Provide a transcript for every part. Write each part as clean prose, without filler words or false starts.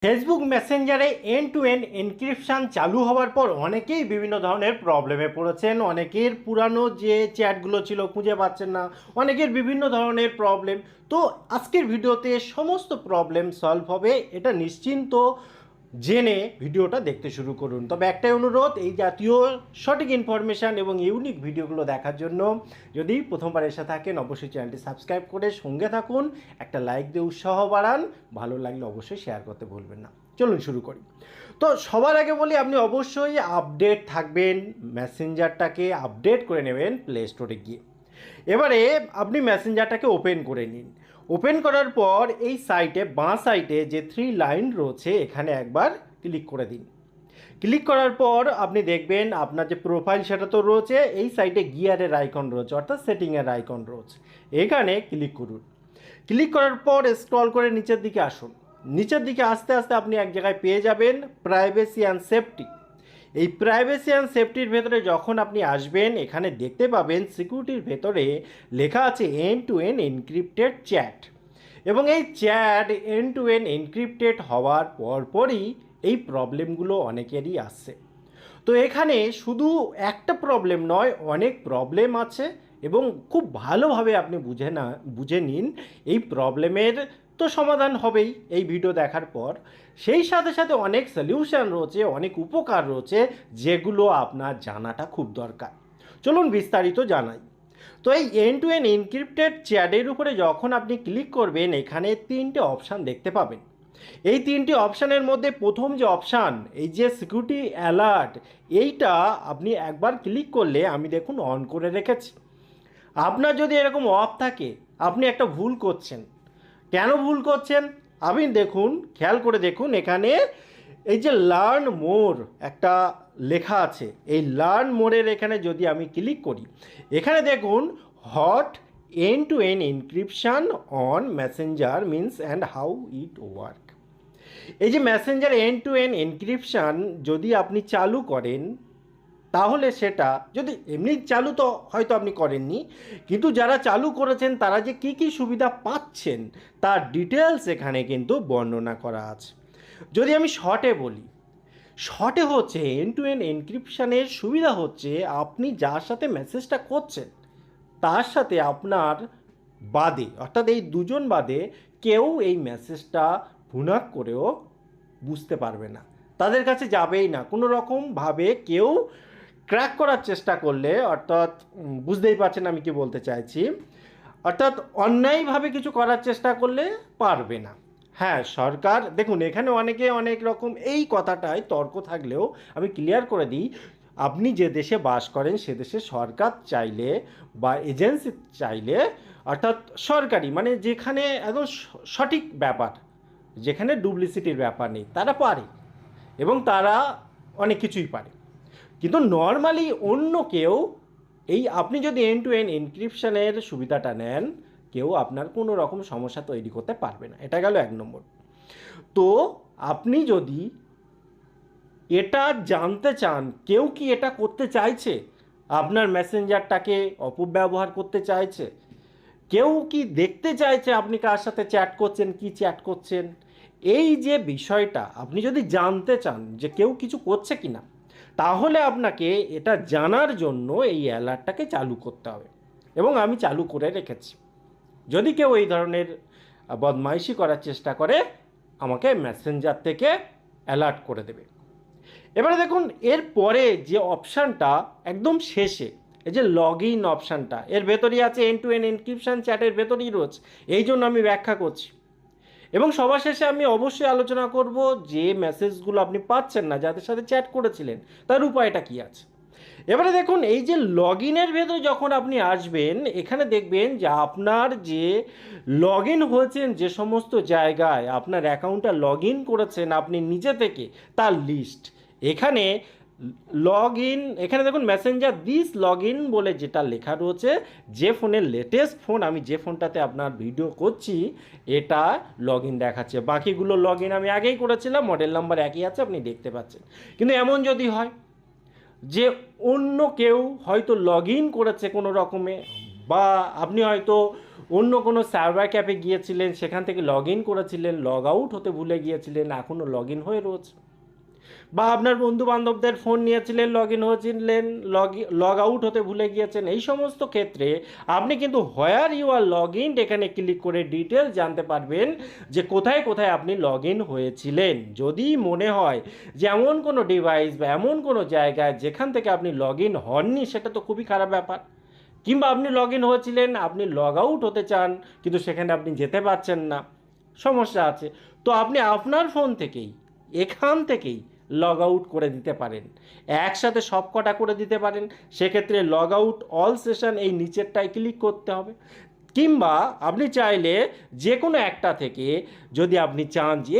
Facebook মেসেঞ্জারে and to end encryption চালু হওয়ার পর অনেকেই বিভিন্ন ধরনের প্রবলেমে পড়েছেন। অনেকের পুরানো যে চ্যাটগুলো ছিল খুঁজে পাচ্ছেন না, অনেকের বিভিন্ন ধরনের প্রবলেম। তো আজকের ভিডিওতে সমস্ত প্রবলেম সলভ হবে, এটা নিশ্চিন্ত জেনে ভিডিওটা দেখতে শুরু করুন। তবে একটাই অনুরোধ, এই জাতীয় সঠিক ইনফরমেশান এবং ইউনিক ভিডিওগুলো দেখার জন্য যদি প্রথমবার এসে থাকেন অবশ্যই চ্যানেলটি সাবস্ক্রাইব করে সঙ্গে থাকুন, একটা লাইক দিয়ে উৎসাহ বাড়ান, ভালো লাগলে অবশ্যই শেয়ার করতে ভুলবেন না। চলুন শুরু করি। তো সবার আগে বলি, আপনি অবশ্যই আপডেট থাকবেন, মেসেঞ্জারটাকে আপডেট করে নেবেন প্লে স্টোরে গিয়ে। এবারে আপনি মেসেঞ্জারটাকে ওপেন করে নিন। ওপেন করার পর এই সাইটে বাঁ সাইডে যে 3 লাইন রয়েছে এখানে একবার ক্লিক করে দিন। ক্লিক করার পর আপনি দেখবেন আপনার যে প্রোফাইল সেটা তো রয়েছে, এই সাইডে গিয়ারের আইকন রয়েছে অর্থাৎ সেটিংয়ের আইকন রয়েছে, এখানে ক্লিক করুন। ক্লিক করার পর স্ক্রল করে নিচের দিকে আসুন। নিচের দিকে আস্তে আস্তে আপনি এক জায়গায় পেয়ে যাবেন প্রাইভেসি অ্যান্ড সেফটি। এই প্রাইভেসি অ্যান্ড সেফটির ভেতরে যখন আপনি আসবেন, এখানে দেখতে পাবেন সিকিউরিটির ভেতরে লেখা আছে end to end encrypted chat. এবং এই chat end to end encrypted হওয়ার পরপরই এই প্রবলেমগুলো অনেকেরই আসছে। তো এখানে শুধু একটা প্রবলেম নয়, অনেক প্রবলেম আছে এবং খুব ভালোভাবে আপনি বুঝে নিন। এই প্রবলেমের তো সমাধান হবেই এই ভিডিও দেখার পর, সেই সাথে সাথে অনেক সলিউশন রয়েছে, অনেক উপকার রয়েছে যেগুলো আপনার জানাটা খুব দরকার। চলুন বিস্তারিত জানাই। তো এই এন্ড টু এন্ড এনক্রিপ্টেড চ্যাটের উপরে যখন আপনি ক্লিক করবেন, এখানে 3টে অপশান দেখতে পাবেন। এই 3টি অপশানের মধ্যে প্রথম যে অপশান, এই যে সিকিউরিটি অ্যালার্ট, এইটা আপনি একবার ক্লিক করলে আমি দেখুন অন করে রেখেছি। আপনার যদি এরকম অফ থাকে, আপনি একটা ভুল করছেন। কেন ভুল করছেন আপনি দেখুন, খেয়াল করে দেখুন, এখানে এই যে লার্ন মোর একটা লেখা আছে, এই লার্ন মোরের এখানে যদি আমি ক্লিক করি, এখানে দেখুন how end to end encryption on Messenger means and how it work. এই যে Messenger end to end encryption যদি আপনি চালু করেন, তাহলে সেটা যদি এমনি চালু তো হয়তো আপনি করেননি, কিন্তু যারা চালু করেছেন তারা যে কী কী সুবিধা পাচ্ছেন তার ডিটেলস এখানে কিন্তু বর্ণনা করা আছে। যদি আমি শর্টে বলি, শর্টে হচ্ছে এন্ড টু এন্ড এনক্রিপশানের সুবিধা হচ্ছে আপনি যার সাথে মেসেজটা করছেন তার সাথে আপনার বাদে, অর্থাৎ এই দুজন বাদে কেউ এই মেসেজটা ভুনাক করেও বুঝতে পারবে না, তাদের কাছে যাবেই না। কোনো রকমভাবে কেউ ক্র্যাক করার চেষ্টা করলে, অর্থাৎ বুঝতেই পারছেন আমি কি বলতে চাইছি, অর্থাৎ অন্যায়ভাবে কিছু করার চেষ্টা করলে পারবে না। হ্যাঁ, সরকার দেখুন, এখানে অনেকে অনেক রকম এই কথাটায় তর্ক থাকলেও আমি ক্লিয়ার করে দিই, আপনি যে দেশে বাস করেন সে দেশে সরকার চাইলে বা এজেন্সি চাইলে, অর্থাৎ সরকারি মানে যেখানে একদম সঠিক ব্যাপার, যেখানে ডুপ্লিসিটির ব্যাপার নেই, তারা পারে এবং তারা অনেক কিছুই পারে। কিন্তু নর্মালি অন্য কেউ, এই আপনি যদি এন্ড টু এন্ড এনক্রিপশানের সুবিধাটা নেন, কেউ আপনার কোনো রকম সমস্যা তৈরি করতে পারবে না। এটা গেল 1 নম্বর। তো আপনি যদি এটা জানতে চান কেউ কি এটা করতে চাইছে, আপনার মেসেঞ্জারটাকে অপব্যবহার করতে চাইছে, কেউ কি দেখতে চাইছে আপনি কার সাথে চ্যাট করছেন, কি চ্যাট করছেন, এই যে বিষয়টা আপনি যদি জানতে চান যে কেউ কিছু করছে কি না, তাহলে আপনাকে এটা জানার জন্য এই অ্যালার্টটাকে চালু করতে হবে এবং আমি চালু করে রেখেছি। যদি কেউ এই ধরনের বদমাইশি করার চেষ্টা করে, আমাকে মেসেঞ্জার থেকে অ্যালার্ট করে দেবে। এবারে দেখুন, এর পরে যে অপশানটা একদম শেষে, এই যে লগ ইন অপশানটা, এর ভেতরেই আছে এন্ড টু এন্ড এনক্রিপশান, চ্যাটের ভেতরেই রয়েছে, এই জন্য আমি ব্যাখ্যা করছি। এবং সবার শেষে আমি অবশ্যই আলোচনা করব যে মেসেজগুলো আপনি পাচ্ছেন না, যাদের সাথে চ্যাট করেছিলেন, তার উপায়টা কী আছে। এবারে দেখুন, এই যে লগ ইনের ভেতরে যখন আপনি আসবেন, এখানে দেখবেন যে আপনার যে লগ ইন হয়েছেন, যে সমস্ত জায়গায় আপনার অ্যাকাউন্টটা লগ ইন করেছেন আপনি নিজে থেকে, তার লিস্ট এখানে লগ ইন, এখানে দেখুন মেসেঞ্জার দিস লগ ইন বলে যেটা লেখা রয়েছে, যে ফোনের লেটেস্ট ফোন, আমি যে ফোনটাতে আপনার ভিডিও করছি এটা লগ ইন দেখাচ্ছে। বাকিগুলো লগ ইন আমি আগেই করেছিলাম, মডেল নাম্বার একই আছে, আপনি দেখতে পাচ্ছেন। কিন্তু এমন যদি হয় যে অন্য কেউ হয়তো লগ ইন করেছে কোনো রকমে, বা আপনি হয়তো অন্য কোনো সার্ভার ক্যাপে গিয়েছিলেন, সেখান থেকে লগ ইন করেছিলেন, লগ আউট হতে ভুলে গিয়েছিলেন, এখনও লগ ইন হয়ে রয়েছে। বা আপনার বন্ধু বান্ধবদের ফোন নিয়েছিলেন, লগ ইন হয়েছিলেন, লগ আউট হতে ভুলে গিয়েছেন। এই সমস্ত ক্ষেত্রে আপনি কিন্তু where you are log in এখানে ক্লিক করে ডিটেলস জানতে পারবেন যে কোথায় কোথায় আপনি লগ ইন হয়েছিলেন। যদি মনে হয় যে এমন কোনো ডিভাইস বা এমন কোনো জায়গায় যেখান থেকে আপনি লগ ইন হননি, সেটা তো খুবই খারাপ ব্যাপার। কিংবা আপনি লগ ইন হয়েছিলেন, আপনি লগ আউট হতে চান, কিন্তু সেখানে আপনি যেতে পারছেন না, সমস্যা আছে। তো আপনি আপনার ফোন থেকেই, এখান থেকেই লগ আউট করে দিতে পারেন, একসাথে সব কটা করে দিতে পারেন। সেক্ষেত্রে লগ আউট অল সেশন এই নিচেরটায় ক্লিক করতে হবে। কিংবা আপনি চাইলে যে কোনো একটা থেকে, যদি আপনি চান যে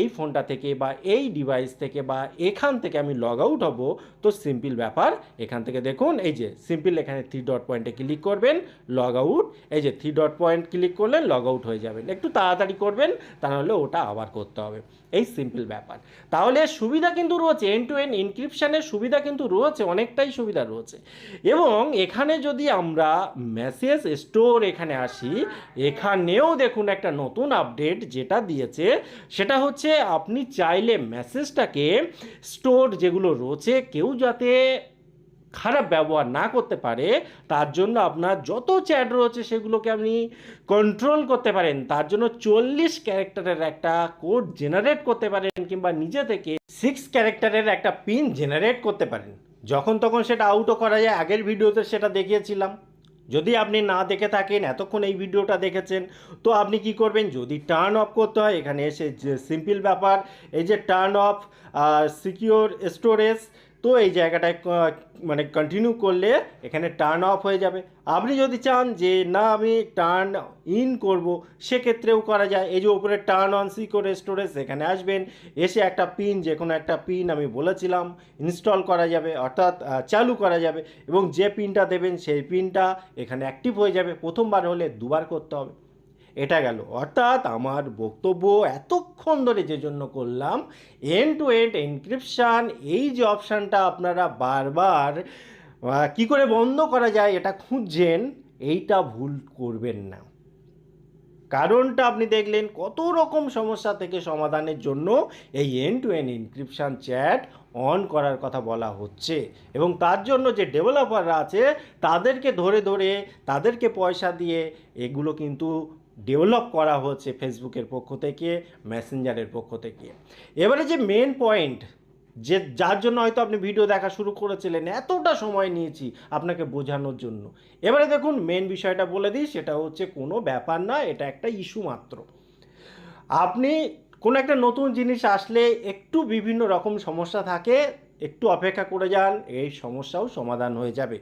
এই ফোনটা থেকে বা এই ডিভাইস থেকে বা এখান থেকে আমি লগ আউট হব, তো সিম্পল ব্যাপার। এখান থেকে দেখুন, এই যে সিম্পল এখানে 3 ডট পয়েন্টে ক্লিক করবেন, লগ আউট, এই যে 3 ডট পয়েন্ট ক্লিক করলেন, লগ আউট হয়ে যাবেন। একটু তাড়াতাড়ি করবেন, তা নাহলে ওটা আবার করতে হবে। এই সিম্পল ব্যাপার। তাহলে সুবিধা কিন্তু রয়েছে, এন্ড টু এন্ড এনক্রিপশানের সুবিধা কিন্তু রয়েছে, অনেকটাই সুবিধা রয়েছে। এবং এখানে যদি আমরা মেসেজ স্টোর এখানে আসি, এখানেও দেখুন একটা নতুন আপডেট যেটা দিয়েছে, সেটা হচ্ছে আপনি চাইলে মেসেজটাকে স্টোর যেগুলো রয়েছে কেউ যাতে খারাপ ব্যবহার না করতে পারে, তার জন্য আপনার যত চ্যাট রয়েছে সেগুলোকে আপনি কন্ট্রোল করতে পারেন। তার জন্য 40 ক্যারেক্টারের একটা কোড জেনারেট করতে পারেন, কিংবা নিজে থেকে 6 ক্যারেক্টারের একটা পিন জেনারেট করতে পারেন। যখন তখন সেটা আউটও করা যায়, আগের ভিডিওতে সেটা দেখিয়েছিলাম। যদি আপনি না দেখে থাকেন, এতক্ষণ এই ভিডিওটা দেখেছেন, তো আপনি কি করবেন, যদি টার্ন অফ করতে হয় এখানে এসে, যে সিম্পল ব্যাপার, এই যে টার্ন অফ সিকিওর স্টোরেজ, তো এই জায়গাটায় মানে কন্টিনিউ করলে এখানে টার্ন অফ হয়ে যাবে। আপনি যদি চান যে না আমি টার্ন ইন করব, সেক্ষেত্রেও করা যায়। এই যে উপরে টার্ন অন সিকিওর স্টোরেজ, এখানে আসবেন, এসে একটা পিন, যে কোনো একটা পিন আমি বলেছিলাম ইনস্টল করা যাবে, অর্থাৎ চালু করা যাবে, এবং যে পিনটা দেবেন সেই পিনটা এখানে অ্যাক্টিভ হয়ে যাবে। প্রথমবার হলে দুবার করতে হবে। এটা গেল। অর্থাৎ আমার বক্তব্য এতক্ষণ ধরে যে জন্য করলাম, এন্ড টু এন্ড এনক্রিপশান, এই যে অপশানটা আপনারা বারবার কি করে বন্ধ করা যায় এটা খুঁজছেন, এইটা ভুল করবেন না। কারণটা আপনি দেখলেন, কত রকম সমস্যা থেকে সমাধানের জন্য এই end to end encryption chat on করার কথা বলা হচ্ছে। এবং তার জন্য যে ডেভেলপাররা আছে তাদেরকে ধরে ধরে, তাদেরকে পয়সা দিয়ে এগুলো কিন্তু ডেভেলপ করা হচ্ছে ফেসবুকের পক্ষ থেকে, মেসেঞ্জারের পক্ষ থেকে। এবারে যে মেন পয়েন্ট, যে যার জন্য হয়তো আপনি ভিডিও দেখা শুরু করেছিলেন, এতটা সময় নিয়েছি আপনাকে বোঝানোর জন্য, এবারে দেখুন মেন বিষয়টা বলে দিই। সেটা হচ্ছে কোনো ব্যাপার না, এটা একটা ইস্যু মাত্র। আপনি কোনো একটা নতুন জিনিস আসলে একটু বিভিন্ন রকম সমস্যা থাকে, একটু অপেক্ষা করে যান, এই সমস্যাও সমাধান হয়ে যাবে।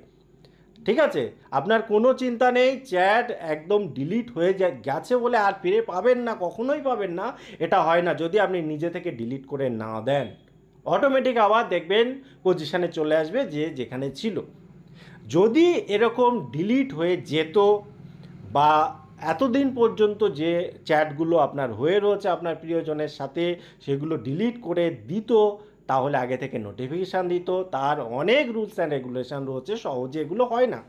ঠিক আছে, আপনার কোনো চিন্তা নেই। চ্যাট একদম ডিলিট হয়ে গেছে বলে আর ফিরে পাবেন না, কখনোই পাবেন না, এটা হয় না যদি আপনি নিজে থেকে ডিলিট করে না দেন। অটোমেটিক আবার দেখবেন পজিশানে চলে আসবে যে যেখানে ছিল। যদি এরকম ডিলিট হয়ে যেত, বা এতদিন পর্যন্ত যে চ্যাটগুলো আপনার হয়ে রয়েছে আপনার প্রিয়জনের সাথে, সেগুলো ডিলিট করে দিত, তাহলে আগে থেকে নোটিফিকেশান দিত। তার অনেক রুলস অ্যান্ড রেগুলেশন রয়েছে, সহজে এগুলো হয় না।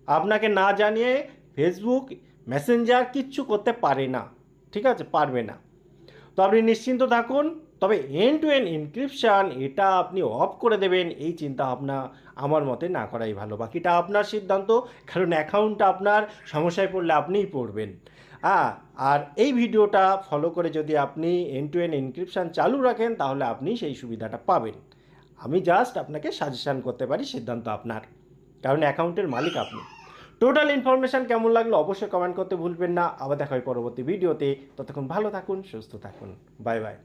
আপনাকে না জানিয়ে ফেসবুক মেসেঞ্জার কিচ্ছু করতে পারে না, ঠিক আছে, পারবে না। তো আপনি নিশ্চিন্ত থাকুন। তবে এন্ড টু এন্ড এনক্রিপশান এটা আপনি অফ করে দেবেন, এই চিন্তা ভাবনা আমার মতে না করাই ভালো। বাকিটা আপনার সিদ্ধান্ত, কারণ অ্যাকাউন্টটা আপনার, সমস্যায় পড়লে আপনিই পড়বেন। আর এই ভিডিওটা ফলো করে যদি আপনি এন্ড টু এন্ড এনক্রিপশান চালু রাখেন, তাহলে আপনি সেই সুবিধাটা পাবেন। আমি জাস্ট আপনাকে সাজেশান করতে পারি, সিদ্ধান্ত আপনার, কারণ অ্যাকাউন্টের মালিক আপনি। টোটাল ইনফরমেশান কেমন লাগলো অবশ্যই কমেন্ট করতে ভুলবেন না। আবার দেখা হয় পরবর্তী ভিডিওতে। ততক্ষণ ভালো থাকুন, সুস্থ থাকুন। Bye bye.